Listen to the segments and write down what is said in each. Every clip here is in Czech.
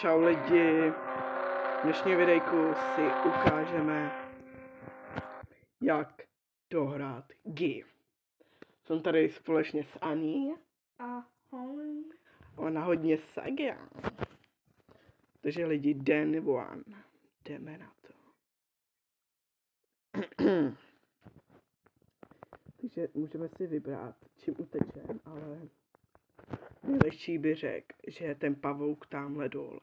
Čau lidi, v dnešním videjku si ukážeme, jak dohrát game. Jsem tady společně s Aní. Ahoj. Ona hodně saga. Takže lidi, den one. Jdeme na to. Takže můžeme si vybrat, čím utečem, ale nejlepší by řekl, že je ten pavouk tamhle dole.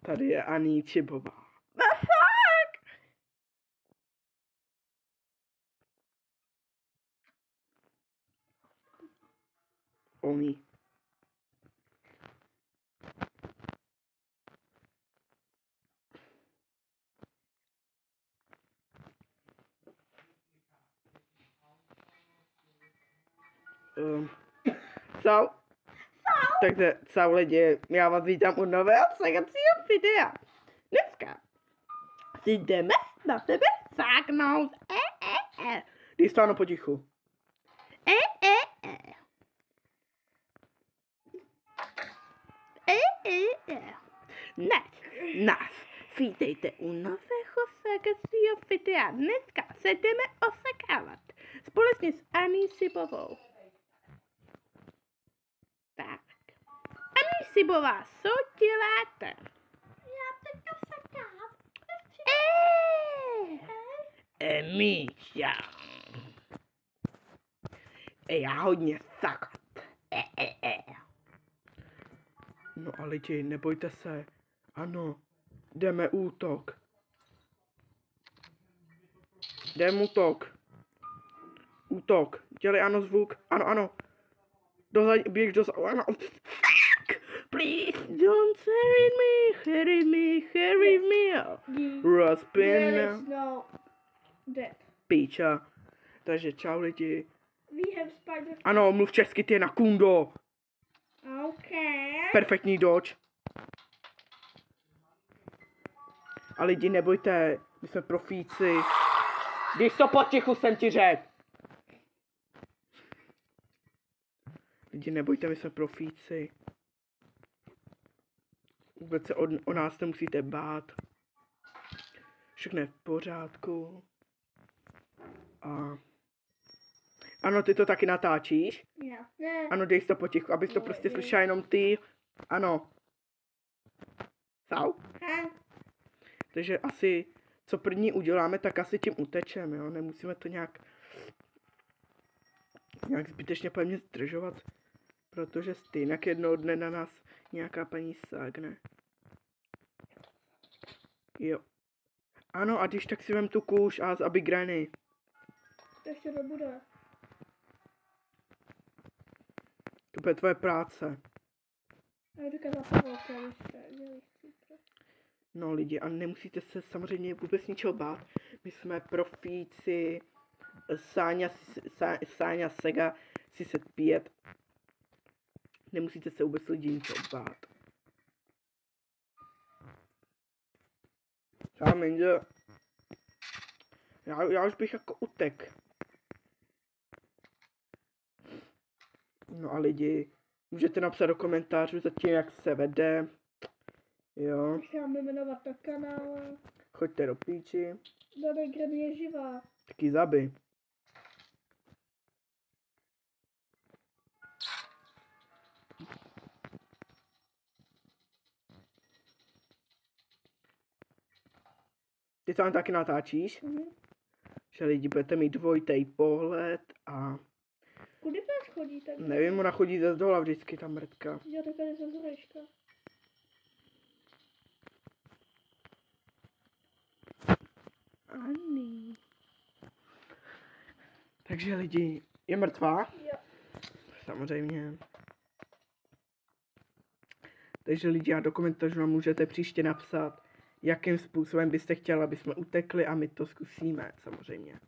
Tady je Aní Čibová. Oni. Čau. Takže čau lidi, já vás vítám u nového segacího videa. Dneska si jdeme na sebe sáknout. Když stánu potichu. Nás vítejte u nového segacího videa. Dneska se jdeme osekávat společně s Aní Sibovou. Tak. Aní Sibová, co děláte? Já teďka sakám. Míša. Já hodně sakat. No a lidi, nebojte se. Ano, jdeme útok. Jdem útok. Útok. Dělej ano zvuk. Ano, ano. Běž ano. Fuck! Please don't hurry me. Ruspin. No dead. Píča. Takže čau lidi. We have spider. Ano, mluv česky, ty na kundo. Okay. Perfektní dodge. A lidi, nebojte, my jsme profíci. Když to potichu jsem ti řekl. Lidi, nebojte, my jsme profíci. Vůbec se o nás nemusíte bát. Všechno je v pořádku. A... Ano, ty to taky natáčíš? Ne. Ano, dej to potichu, abys to prostě slyšela jenom ty. Ano. Čau. Takže asi, co první uděláme, tak asi tím utečeme, jo? Nemusíme to nějak zbytečně pevně zdržovat, protože stejně jednoho dne na nás nějaká paní sáhne. Jo. Ano, a když tak si vem tu kůž a aby grany. To ještě nebude. To bude tvoje práce. Já říkám zase velké No lidi, a nemusíte se samozřejmě vůbec ničeho bát. My jsme profíci. Sáňa Sega 35. Nemusíte se vůbec lidi ničeho bát. Já už bych jako utek. No a lidi, můžete napsat do komentářů zatím, jak se vede. Jo. Můžeme jmenovat na kanále. Choďte do píči. Danek je živá. Taky zabij. Ty tam taky natáčíš? Že lidi budete mít dvojitý pohled a... Kudy vás chodí tak? Nevím, ona chodí ze zdola vždycky, ta mrtka. Já takhle jsem zrejška. Ani. Takže lidi, je mrtvá? Jo. Samozřejmě. Takže lidi, a do komentářů nám můžete příště napsat, jakým způsobem byste chtěli, aby jsme utekli, a my to zkusíme, samozřejmě.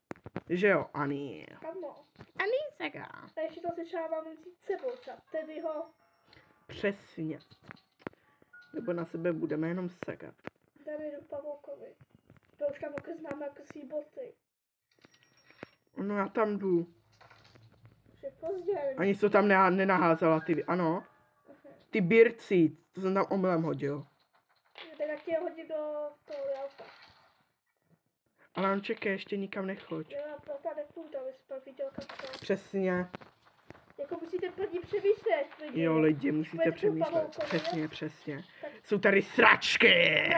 Že jo, Ani. Kamo. Ani Sega. A ještě to se třeba mám vzít sebou, třeba tedy ho. Přesně. Nebo na sebe budeme jenom sekat. Jdeme do Pavoukovi. To už tam známe jako svý boty. No já tam jdu. rozdělený. Ani jsi to tam nenaházela, ty, ano. Ty birci, to jsem tam omylem hodil. Tak tě hodím do toho auta. Ale on čeká, ještě nikam nechoď. Já pro ta nepůjdu, aby si pak viděl kapitán. Přesně. Jako musíte první přemýšlet. Jo, lidi, musíte Pojď přemýšlet. Pavoukovi, Přesně, přesně. Tak. Jsou tady sračky.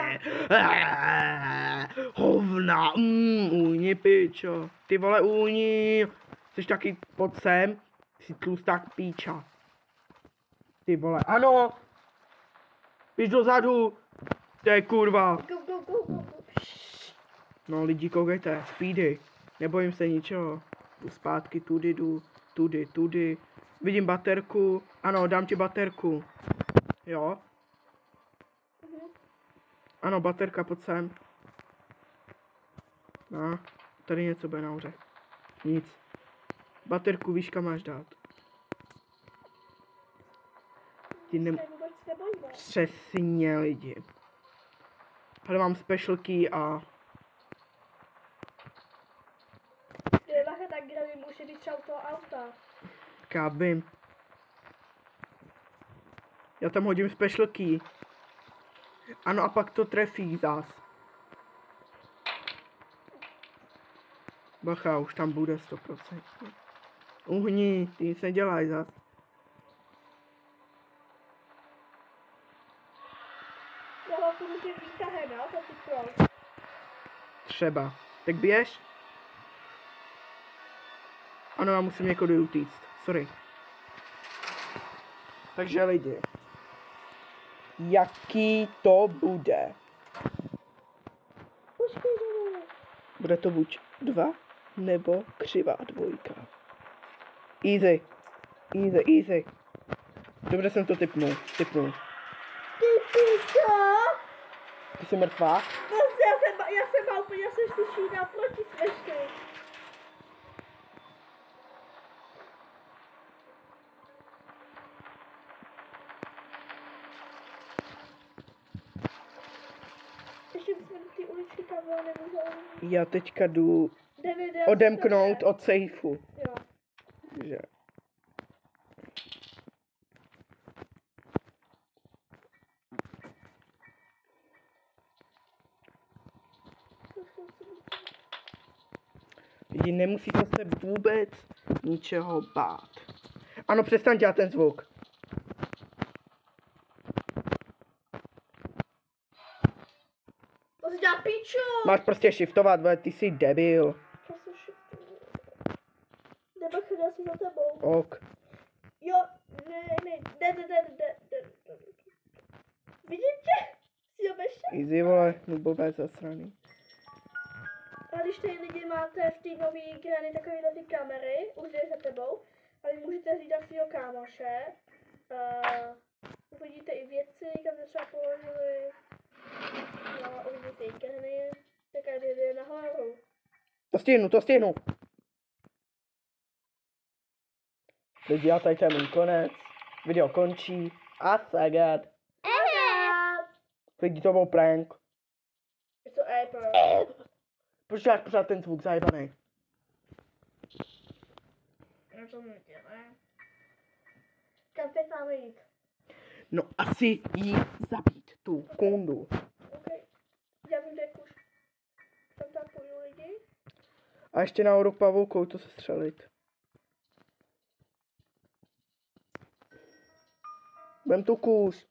Hovna. Úni, pičo. Ty vole, úni. Jsi taky pod sem. Jsi tlusták píča. Ty vole, ano. Běž dozadu. To je kurva. Go. No lidi, koukejte, speedy. Nebojím se ničeho. Jdu zpátky, tudy. Vidím baterku. Ano, dám ti baterku. Jo? Ano, baterka, pojď sem. No, tady něco bude nahoře. Nic. Baterku víš, kam máš dát. Ty ne... Vůbec nebojíme. Přesně lidi. Ale mám special key a... Bacha, tak kde mi může být třeba u toho auta. Tak já vím. Já tam hodím special key. Ano, a pak to trefí zás. Bacha, už tam bude 100%. Uhni, ty nic nedělaj zás. Já vám půjdu tím výtahem, jo, to si pro. Třeba. Tak běž. Ano, já musím někoho utíct. Sorry. Takže lidi. Jaký to bude? Počkej, že Bude to buď 2 nebo křivá 2. Easy. Dobře jsem to typnul. Ty pičo! Ty jsi mrtvá? Prostě já jsem mal úplně, já jsem slyší naproti smešky. Ještě jsme do té uličky tam nemůžeme. Já teďka jdu odemknout od sejfu. Jo. Že? Lidi, nemusíte se vůbec ničeho bát. Ano, přestaň dělat ten zvuk. To si dělá piču! Máš prostě shiftovat, vole, ty jsi debil. To se shiftuju. Nebacha, já jsem za tebou. Ok. Jo, ne. Vidím tě? Jsi obešel? Easy, vole, nubové zasraný. A když tady lidi máte v té nové hry takovéhle ty kamery, už jde za tebou, ale můžete hlídat svého kámoše. Uvidíte i věci, kam se třeba položili. No, uvidíte i krny, tak každý jde nahoru. To stihnu. Lidi, já tady to je můj konec. Video končí. A sagat. Lidi, to byl prank. Je to April. Proč děláš pořád ten zvuk zajebaný? Já to nedělám. Kam teď máme jít? No asi jí zabít, tu kundu. OK. Já vím, kde je kuš. Tam půjdu lidi. A ještě nahoru pavoukou to se střelit. Vem tu kůž.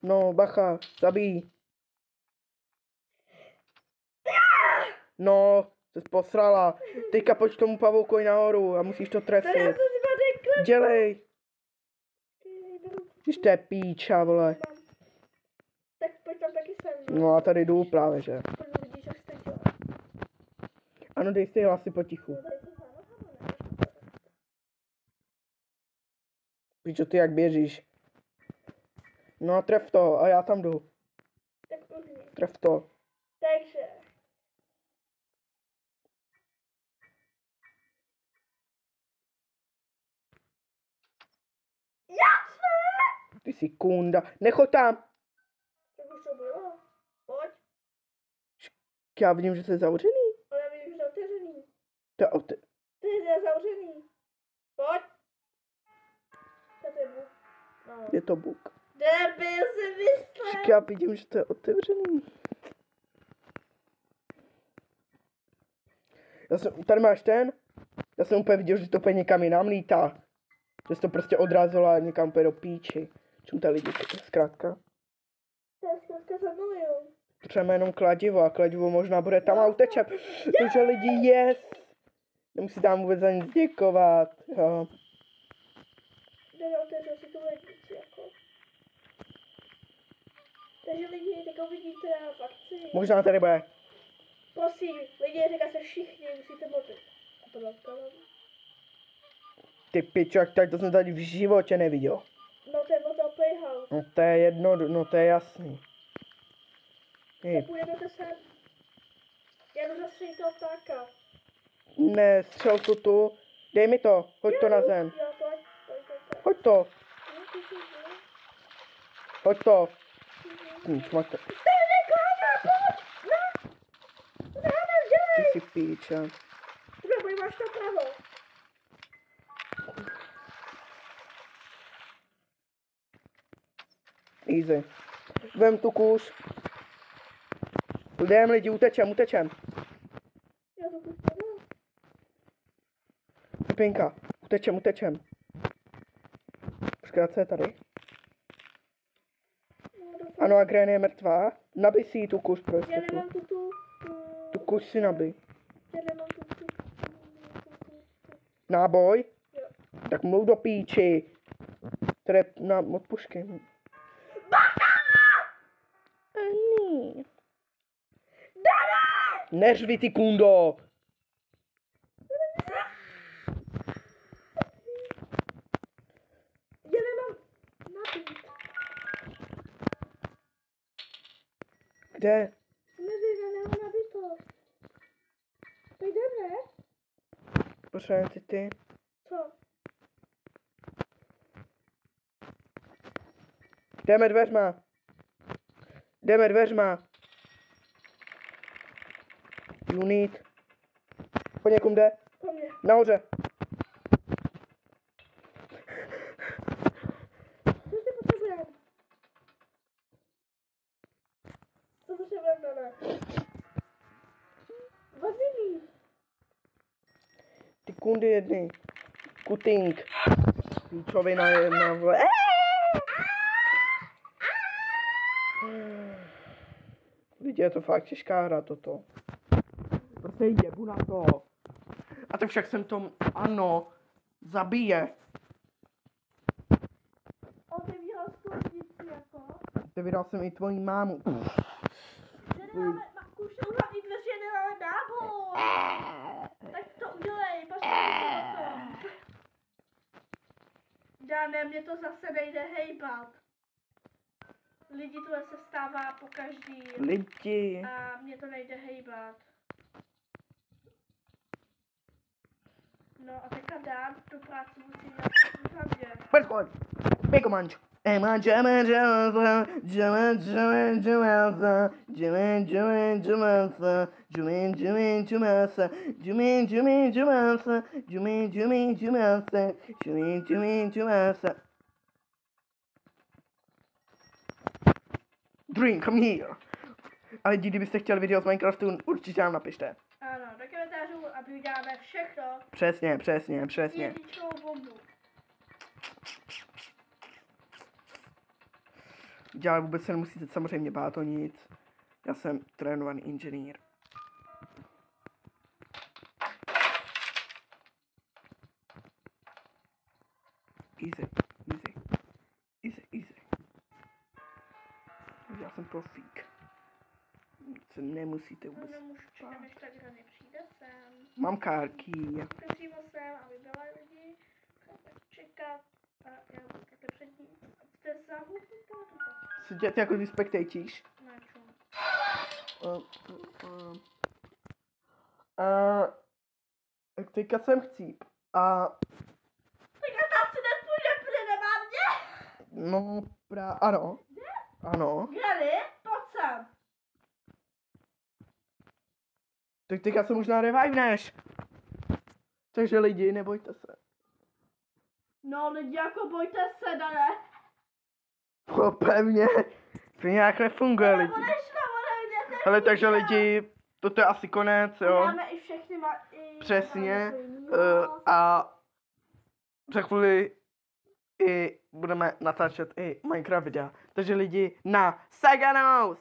No, bacha, zabij. No, jsi posrala. Teďka pojď k tomu pavoukovi nahoru a musíš to To já trefit. jsem si padekla. Dělej. Když to je píča, vole. Tak pojď tam taky se mnou. No a tady jdu právě, že. Pojď vidíš, jak jste dělá. Ano, dej si hlasy potichu. No, tady to znamená, ne? Píčo, ty jak běžíš. No a tref to a já tam jdu. Tak uhni. Tref to. Takže. Jasně! Ty jsi kunda. Nechoď tam. Tak už to bylo. Pojď. Já vidím, že jsi zavřený. Ale já vidím, že je otevřený. To je To je zavřený. Pojď. To je buk. No. Je to buk. Debil si myslel. Však já vidím, že to je otevřený. Tady máš ten. Já jsem úplně viděl, že to úplně někam jinam lítá. Že jsi to prostě odrazilo a někam úplně do píči. Čím ta lidi, zkrátka. To je zkrátka za mnou, jo. Potřebujeme jenom kladivo a kladivo možná bude tam a utečem. Takže lidi, yes. Nemusí tam vůbec za nic děkovat. Jo. Jdeme otevřel si tu lednici, jako. Takže lidi, teďka uvidíte v akci. Možná tady bude. Prosím, lidi, teďka se všichni musíte modlit. A to odkladám. Ty pičo, tak to jsem tady v životě neviděl. No to je Motel Playhouse. No to je jedno, no to je jasný. Hej, Půjdete sem. Já jdu zase toho ptáka. ne, střel to tu. Dej mi to, hoď to na zem. Jo, pojď. Hoď to, hoď to. Šmate. Ty si píča. Ty máš to pravo. Easy. Vem tu kůž. Jdem lidi, utečem. Já to pustím. Pinka, utečem. Počkej, co je tady? Ano, a Granny je mrtvá. Nabij si jí tu kůž Já prostě. nemám Tu kůž si nabij. Já nemám tu. Náboj? Jo. Tak mluv do píči. Tady je od pušky. Ani. Neřvi ty kundo. Já nemám nabít. Kde? Nevím, já nemám nabito. To jdeme? Potřebujeme ty. Co? Jdeme dveřma. Unit. Po někom jde. Po mně. Nahoře. Co si potřebujeme? Co potřebujeme, Dana? Vazilí. Ty kundy jedny. Kuting. Píčovina jedna. Lidi, je to fakt těžká hra toto. Prostě jebu na to. A to však jsem tom, ano, zabije. Otevíral stolnici, jako. Otevřel jsem i tvojí mámu. Že nemáme, už jsou hlavní dveře, nemáme náboj. Tak to udělej, poslední to. Dané, mě to zase nejde hejbat. Lidi tu se stává po každý. Lidi. A mě to nejde hejbat. No a teďka dám tu práci musím dělat hlavně. Pojď. Pěko manč. Dream, come here. Ale kdybyste chtěli video z Minecraftu, určitě nám napište. Ano, do komentářů, aby uděláme všechno. Přesně. Jedničkou bombu. Ale vůbec se nemusíte samozřejmě bát o nic. Já jsem trénovaný inženýr. Easy. Já jsem profík. Se nemusíte vůbec Nemůžu čekat, bát. než ta kdo nepřijde sem. Mám kárky. Přímo sem, aby byla lidi. Budeme čekat. A já budu takhle před ním. Jste zahubný to? Co dělat jako ty spectatíš? Na čum. Tak teďka jsem chcíp. A Tak já tam si nepůjde, protože nemá mě. no, ano. Ano. Granny, pojď sem. Tak teďka se možná reviveneš. Takže lidi, nebojte se. No lidi jako bojte se, ne? No pevně. To nějak nefunguje, lidi. Ona nešla, ona mě Hele, takže lidi, toto je asi konec, jo. máme i všechny Přesně. A za chvíli i budeme natáčet i Minecraft videa. Takže lidi, na Saganou!